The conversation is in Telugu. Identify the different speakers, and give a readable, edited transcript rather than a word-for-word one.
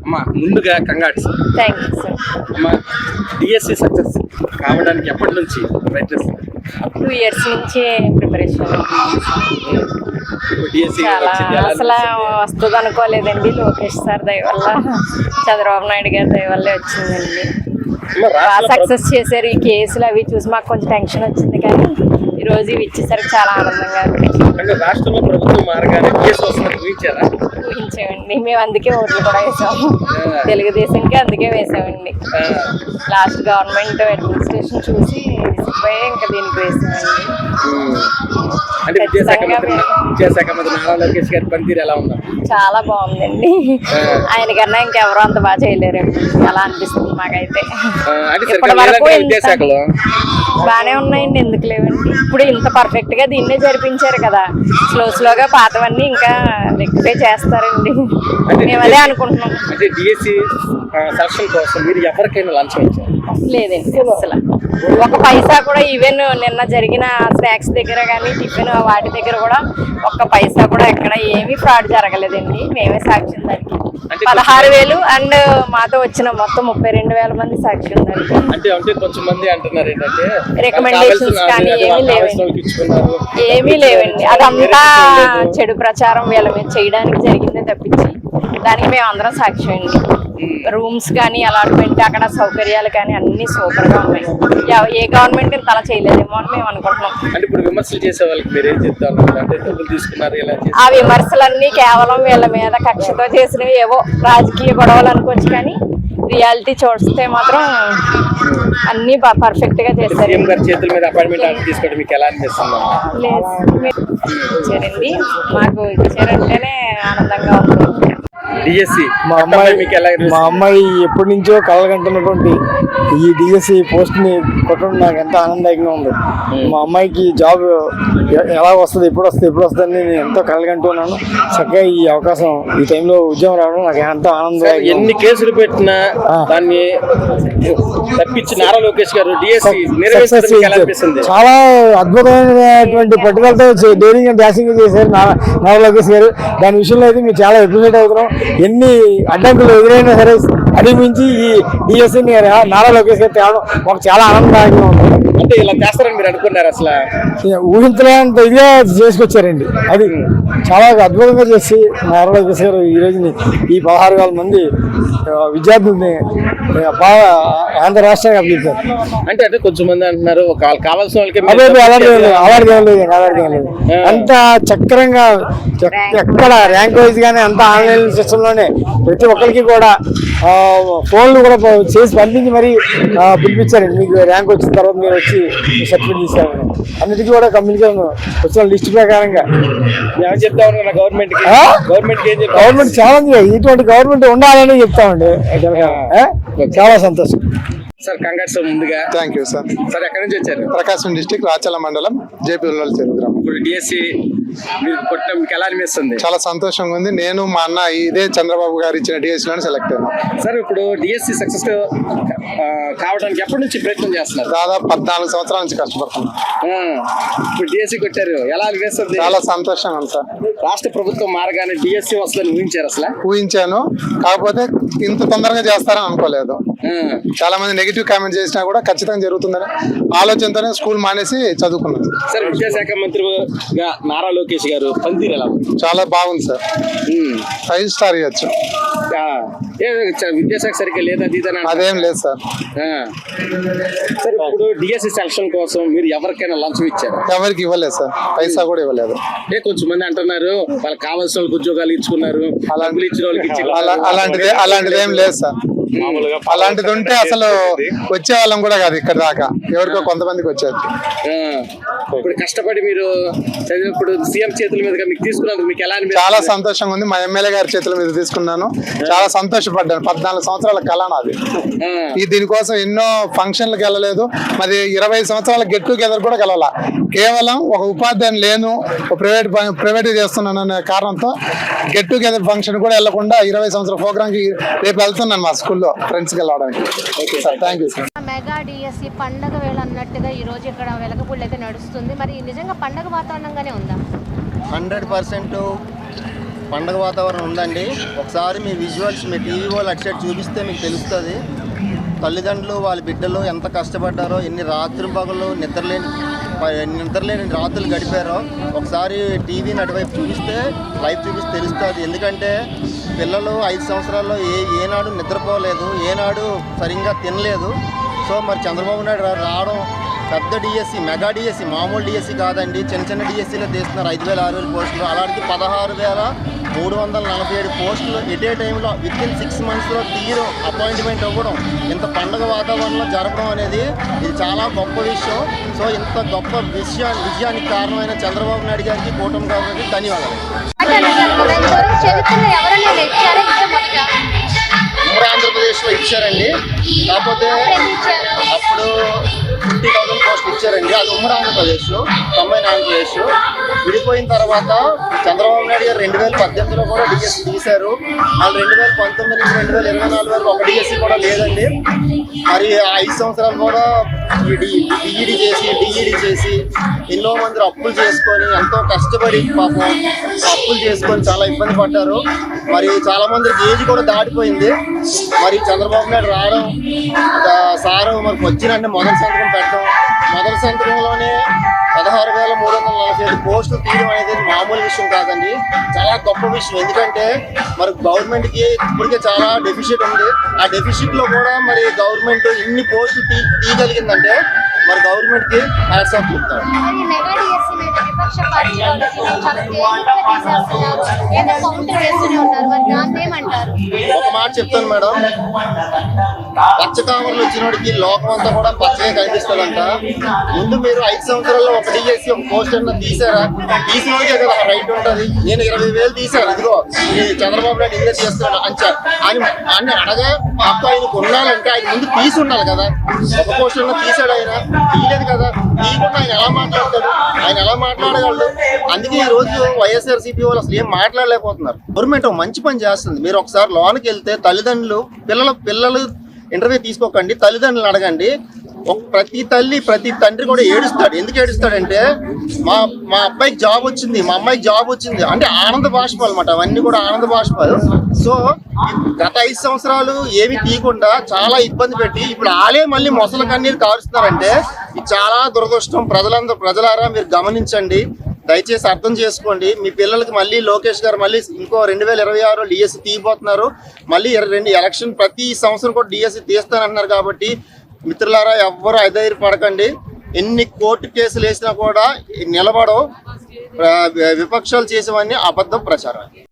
Speaker 1: అమ్మా ముందుగా కంగాట్స్.
Speaker 2: Thank you sir.
Speaker 1: అమ్మా డిఎస్సి సక్సెస్ కావడానికి ఎప్పటి నుంచి ప్రయత్నిస్తున్నారు?
Speaker 2: 2 years నుంచి ప్రిపరేషన్.
Speaker 1: ఇప్పుడు డిఎస్సి
Speaker 2: చాలా అసలు వస్తుంది అనుకోలేదండి. లోకేష్ సార్ దయ వల్ల, చంద్రబాబు నాయుడు గారి దయ వల్లే వచ్చిందండి. బాగా సక్సెస్ చేశారు. ఈ కేసులు అవి చూసి మాకు కొంచెం టెన్షన్ వచ్చింది, కానీ ఈ రోజు ఇవి ఇచ్చేసరికి చాలా ఆనందంగా ఉంది.
Speaker 1: అంటే రాష్ట్రంలో ప్రభుత్వం మారగానే కేసు వస్తుందని ఊహించారా?
Speaker 2: ఊహించామండి. మేము అందుకే ఓట్లు కూడా వేసాము. తెలుగుదేశంకి అందుకే వేసామండి. లాస్ట్ గవర్నమెంట్ అడ్మినిస్ట్రేషన్ చూసి విసిగిపోయి ఇంకా దీనికి వేసామండి.
Speaker 1: అంటే విద్యాశాఖ మంత్రి నారా లోకేష్ గారి పనితీరు ఎలా ఉందా?
Speaker 2: చాలా బాగుందండి. ఆయన కన్నా ఇంకెవరో అంత బాగా చేయలేరండి. అలా అనిపిస్తుంది మాకైతే. ఇప్పటి వరకు
Speaker 1: విద్యాశాఖలో
Speaker 2: బాగానే ఉన్నాయండి, ఎందుకు లేవండి. ఇప్పుడు ఇంత పర్ఫెక్ట్ గా దీన్నే జరిపించారు కదా, స్లోగా పాతవన్నీ ఇంకా రెక్టిఫై చేస్తారండి. మేము అదే అనుకుంటున్నాం.
Speaker 1: అంటే డిఎస్సి సెలక్షన్ కోసం మీరు ఎవరికైనా లంచం ఇచ్చారు?
Speaker 2: లేదండి, అసలు ఒక పైసా కూడా. ఈవెన్ నిన్న జరిగిన స్నాక్స్ దగ్గర కానీ టిఫిన్ వాటి దగ్గర కూడా ఒక్క పైసా కూడా ఎక్కడ ఏమీ ఫ్రాడ్ జరగలేదండి. మేమే సాక్ష్యం దానికి. 16,000 అండ్ మాతో వచ్చిన మొత్తం 32,000 మంది సాక్ష్యం దానికి.
Speaker 1: అంటే కొంచెం మంది అంటున్నారు ఏంటంటే
Speaker 2: రికమెండేషన్స్ కానీ ఏమీ లేవండి. అదంతా చెడు ప్రచారం వీళ్ళ మీద చేయడానికి జరిగిందే తప్పించి దానికి మేము అందరం సాక్ష్యం అండి. రూమ్స్ కానీ అలాట్మెంట్, అక్కడ సౌకర్యాలు కానీ అన్ని సూపర్ గా ఉన్నాయి. ఏ గవర్నమెంట్ ఇంత అలా చేయలేదేమో అని మేము అనుకుంటున్నాం.
Speaker 1: అంటే ఇప్పుడు విమర్శలు చేసే వాళ్ళకి మీరు ఏం చెప్తారు? అంటే డబ్బులు తీసుకున్నారు ఇలా చేసి
Speaker 2: ఆ విమర్శలన్నీ కేవలం వీళ్ళ మీద కక్షతో చేసినవి, ఏవో రాజకీయ గొడవలు అనుకోవచ్చు, కానీ రియాలిటీ చూస్తే మాత్రం అన్ని పర్ఫెక్ట్ గా చేస్తారు.
Speaker 1: చేతుల మీద అపాయింట్మెంట్ ఆర్డర్ తీసుకోవడం మీకు ఎలా అనిపిస్తుంది?
Speaker 2: లేదు, ఇచ్చారండి. మాకు ఇచ్చారంటేనే ఆనందంగా ఉంది.
Speaker 1: డిఎస్సి
Speaker 3: మా అమ్మాయి ఎప్పటి నుంచో కలగంటున్నటువంటి ఈ డిఎస్సి పోస్ట్ ని కొట్టడం నాకు ఎంత ఆనందంగా ఉంది. మా అమ్మాయికి జాబ్ ఎలా వస్తుంది, ఎప్పుడు వస్తుంది అని నేను ఎంతో కలగంటున్నాను. చక్కగా ఈ అవకాశం, ఈ టైంలో ఉద్యోగం రావడం నాకు ఎంతో ఆనందంగా.
Speaker 1: ఎన్ని కేసులు పెట్టినా దాన్ని తప్పించి నారా లోకేష్ గారు డిఎస్సి నిర్వహిస్తుంది.
Speaker 3: చాలా అద్భుతమైనటువంటి పట్టుదలతో ధైర్యంగా డాషింగ్ చేశారు నారా లోకేష్ గారు. దాని విషయంలో అయితే మేము చాలా అప్రిషియేట్ అవుతున్నాం. ఎన్ని అడ్డంకులు ఎదురైనా సరే అధిమించి ఈ డిఎస్సిని నారా లోకేష్ గారు తేవడం మాకు చాలా ఆనందదాయకంగా ఉంది.
Speaker 1: అంటే ఇలా చేస్తారని మీరు అనుకున్నారు? అసలు
Speaker 3: ఊహించలేనంత ఇదిగా చేసుకొచ్చారండి. అది చాలా అద్భుతంగా చేసి నారా లోకేష్ గారు ఈ రోజుని ఈ 16,000 మంది విద్యార్థుల్ని బాగా ఆంధ్ర రాష్ట్రానికి అప్పగించారు.
Speaker 1: అంటే కొంచెం మంది అంటున్నారు కావాల్సిన వాళ్ళకి
Speaker 3: అలాంటిదేం లేదు. అంత చక్రంగా ఎక్కడ ర్యాంక్ వైజ్ గానే అంత ఆన్లైన్ సిస్టమ్ లోనే ప్రతి ఒక్కరికి కూడా ఫోన్లు కూడా చేసి పంపించి మరి పిలిపించారండి. మీకు ర్యాంక్ వచ్చిన తర్వాత మీరు వచ్చి సర్టిఫికేట్ తీసుకోవాలి. అన్నిటికీ కూడా కమ్యూనికేషన్ వచ్చిన లిస్ట్ ప్రకారంగా గవర్నమెంట్ చాలా ఇటువంటి గవర్నమెంట్ ఉండాలని చెప్తామండి. చాలా సంతోషం
Speaker 1: సార్. కంగ్రాట్స్ ముందుగా.
Speaker 4: Thank you sir.
Speaker 1: సార్ ఎక్కడి నుంచి వచ్చారు?
Speaker 4: ప్రకాశం డిస్టిక్ రాచల మండలం జేపీ ఉల్లల చెరువు.
Speaker 1: ఇప్పుడు డిఎస్సి మీరు కొట్టడం మీకు ఎలా అనిపిస్తుంది?
Speaker 4: చాలా సంతోషంగా ఉంది. నేను మా అన్న ఇదే చంద్రబాబు గారు ఇచ్చిన డిఎస్సి లోనే సెలెక్ట్ అయినా.
Speaker 1: సార్ ఇప్పుడు డిఎస్సి సక్సెస్ కావడానికి ఎప్పటి నుంచి ప్రయత్నం చేస్తున్నారు?
Speaker 4: దాదాపు 14 సంవత్సరాల నుంచి కష్టపడుతున్నాను.
Speaker 1: ఇప్పుడు డిఎస్సి కొట్టారు, ఎలా అనిపిస్తుంది?
Speaker 4: చాలా సంతోషంగా ఉంది సార్.
Speaker 1: రాష్ట్ర ప్రభుత్వం మారగానే డిఎస్సి వస్తుందని ఊహించారు? అసలు
Speaker 4: ఊహించాను, కాకపోతే ఇంత తొందరగా చేస్తారని అనుకోలేదు. చాలా మంది నెగిటివ్ కామెంట్ చేసినా కూడా ఖచ్చితంగా జరుగుతుందని ఆలోచనతోనే స్కూల్ మానేసి చదువుకున్నాను.
Speaker 1: సార్ విద్యాశాఖ మంత్రిగా నారా లోకేష్ గారు పనితీరు ఎలా ఉంది?
Speaker 4: చాలా బాగుంది సార్. 5 స్టార్ ఇవ్వచ్చు.
Speaker 1: విద్యాశాఖ సరిగ్గా లేదా?
Speaker 4: అదేం లేదు సార్.
Speaker 1: సార్ ఇప్పుడు డిఎస్సి సెలక్షన్ కోసం మీరు ఎవరికైనా లంచం ఇచ్చారు?
Speaker 4: ఎవరికి ఇవ్వలేదు సార్, పైసా కూడా ఇవ్వలేదు.
Speaker 1: కొంచెం మంది అంటున్నారు వాళ్ళకి కావాల్సిన వాళ్ళకి ఉద్యోగాలు ఇచ్చుకున్నారు,
Speaker 4: అలాంటిది ఏం లేదు సార్. అలాంటిది ఉంటే అసలు వచ్చే వాళ్ళం కూడా కాదు ఇక్కడ దాకా. ఎవరికో కొంతమందికి వచ్చేది.
Speaker 1: ఇప్పుడు కష్టపడి మీరు చదివినప్పుడు సీఎం చేతుల మీద మీకు తీసుకున్నందుకు మీకు ఎలా అనిపిస్తుంది?
Speaker 4: చాలా సంతోషంగా ఉంది. మా ఎమ్మెల్యే గారి చేతుల మీద తీసుకున్నాను, చాలా సంతోషపడ్డాను. 14 సంవత్సరాల కళ నాది. దీనికోసం ఎన్నో ఫంక్షన్లకు వెళ్ళలేదు. మరి 20 సంవత్సరాల గెట్ టుగెదర్ కూడా వెళ్ళాల. కేవలం ఒక ఉపాధ్యాయుని లేను, ప్రైవేట్ చేస్తున్నాను అనే కారణంతో గెట్ టుగెదర్ ఫంక్షన్ కూడా వెళ్లకుండా 20 సంవత్సరాల ప్రోగ్రామ్ కి రేపు వెళ్తున్నాను మా స్కూల్లో ఫ్రెండ్స్ కి వెళ్ళడానికి. Okay sir, thank you sir.
Speaker 5: Mega DSC పండగ వేళ అన్నట్టుగా ఈ రోజు ఇక్కడ వెలగపూడి అయితే నడుస్తుంది. మరి నిజంగా పండగ వాతావరణంగానే ఉందా?
Speaker 6: 100% పండగ వాతావరణం ఉందండి. ఒకసారి మీ విజువల్స్ మీ టీవీ వాళ్ళు అటు సైడ్ చూపిస్తే మీకు తెలుస్తుంది. తల్లిదండ్రులు వాళ్ళ బిడ్డలు ఎంత కష్టపడ్డారో, ఎన్ని రాత్రి పగలు నిద్రలేని రాత్రులు గడిపారో ఒకసారి టీవీని అటువైపు చూపిస్తే లైవ్ చూపిస్తే తెలుస్తుంది. ఎందుకంటే పిల్లలు 5 సంవత్సరాల్లో ఏనాడు నిద్రపోలేదు, ఏనాడు సరిగ్గా తినలేదు. సో మరి చంద్రబాబు నాయుడు రావడం పెద్ద డిఎస్సి, మెగా డిఎస్సి, మామూలు డిఎస్సి కాదండి. చిన్న డిఎస్సీలో తీస్తున్నారు 5,000 6,000 పోస్టులు. అలాంటి 16,347 పోస్టులు ఎటే టైంలో విత్ ఇన్ 6 monthsలో తీయడం, అపాయింట్మెంట్ ఇవ్వడం, ఇంత పండుగ వాతావరణంలో జరపడం అనేది ఇది చాలా గొప్ప విషయం. సో ఇంత గొప్ప విజయానికి కారణమైన చంద్రబాబు నాయుడు గారికి, కూటమి గారికి ధన్యవాదాలు. ఉమ్మడి ఆంధ్రప్రదేశ్లో ఇచ్చారండి. కాకపోతే అప్పుడు 50,000 పోస్టులు ఇచ్చారండి. అది ఉమ్మడి ఆంధ్రప్రదేశ్, కంబైన్ ఆంధ్రప్రదేశ్. విడిపోయిన తర్వాత చంద్రబాబు నాయుడు గారు 2018లో కూడా డిఎస్సి తీశారు. వాళ్ళు 2019 నుంచి 2024 వరకు ఒక డిఎస్సి కూడా లేదండి. మరి 5 సంవత్సరాలు కూడా డిఈడి చేసి ఎన్నో మంది అప్పులు చేసుకొని ఎంతో కష్టపడి పాపం అప్పులు చేసుకొని చాలా ఇబ్బంది పడ్డారు. మరి చాలా మందికి ఏజ్ కూడా దాటిపోయింది. మరి చంద్రబాబు నాయుడు రావడం, సారు మరి వచ్చినంటే మొదటి సంతకం పెట్టడం, మొదటి సంతకంలోనే 16,347 పోస్టులు తీయడం అనేది మామూలు విషయం కాదండి, చాలా గొప్ప విషయం. ఎందుకంటే మరి గవర్నమెంట్కి ఇప్పటికే చాలా డెఫిసిట్ ఉంది. ఆ డెఫిసిట్లో కూడా మరి గవర్నమెంట్ ఇన్ని పోస్టులు తీయగలిగిందంటే మరి గవర్నమెంట్కి హ్యాట్స్ ఆఫ్ చెప్తారు. ఒక మాట చెప్తాను మేడం, పచ్చకామర్లు వచ్చినోడికి లోకం అంతా కూడా పచ్చగా కనిపిస్తుందంట. ముందు మీరు 5 సంవత్సరాల్లో ఒక డిఎస్సి ఒక పోస్ట్ అన్న తీసారా? తీసినోడికే కదా రైట్ ఉంటుంది. నేను 20,000 తీశాను, ఇదిగో ఈ చంద్రబాబు నాయుడు ఇంగ్లీష్ చేస్తున్నాడు అని అనగా మాకు ఆయనకు ఉండాలంటే ఆయన ముందు తీసి ఉండాలి కదా. ఒక పోస్ట్ అన్న తీసాడు, ఆయన తీయలేదు కదా. తీయకుండా ఆయన ఎలా మాట్లాడతాడు? ఆయన ఎలా మాట్లాడగలడు? అందుకే ఈ రోజు వైఎస్ఆర్సీపీ వాళ్ళు అసలు ఏం మాట్లాడలేకపోతున్నారు. గవర్నమెంట్ మంచి పని చేస్తుంది. మీరు ఒకసారి లోనికి వెళ్తే తల్లిదండ్రులు పిల్లలు ఇంటర్వ్యూ తీసుకోకండి, తల్లిదండ్రులు అడగండి. ప్రతి తల్లి ప్రతి తండ్రి కూడా ఏడుస్తాడు. ఎందుకు ఏడుస్తాడంటే మా అబ్బాయికి జాబ్ వచ్చింది, మా అమ్మాయికి జాబ్ వచ్చింది అంటే ఆనంద బాష్పాలు అన్నమాట. అవన్నీ కూడా ఆనంద బాష్పాలు. సో గత 5 సంవత్సరాలు ఏమి తీయకుండా చాలా ఇబ్బంది పెట్టి ఇప్పుడు ఆలే మళ్ళీ మొసల కన్నీరు కారుస్తున్నారంటే ఇది చాలా దురదృష్టం. ప్రజలారా మీరు గమనించండి, దయచేసి అర్థం చేసుకోండి. మీ పిల్లలకి మళ్ళీ లోకేష్ గారు మళ్ళీ ఇంకో 2026 డిఎస్సి తీయబోతున్నారు. మళ్ళీ 2 ఎలక్షన్ ప్రతి సంవత్సరం కూడా డిఎస్సి తీస్తానంటున్నారు. కాబట్టి మిత్రులారా ఎవ్వరూ అధైర్యపడకండి. ఎన్ని కోర్టు కేసులు వేసినా కూడా నిలబడవు. విపక్షాలు చేసేవన్నీ అబద్ధం ప్రచారం.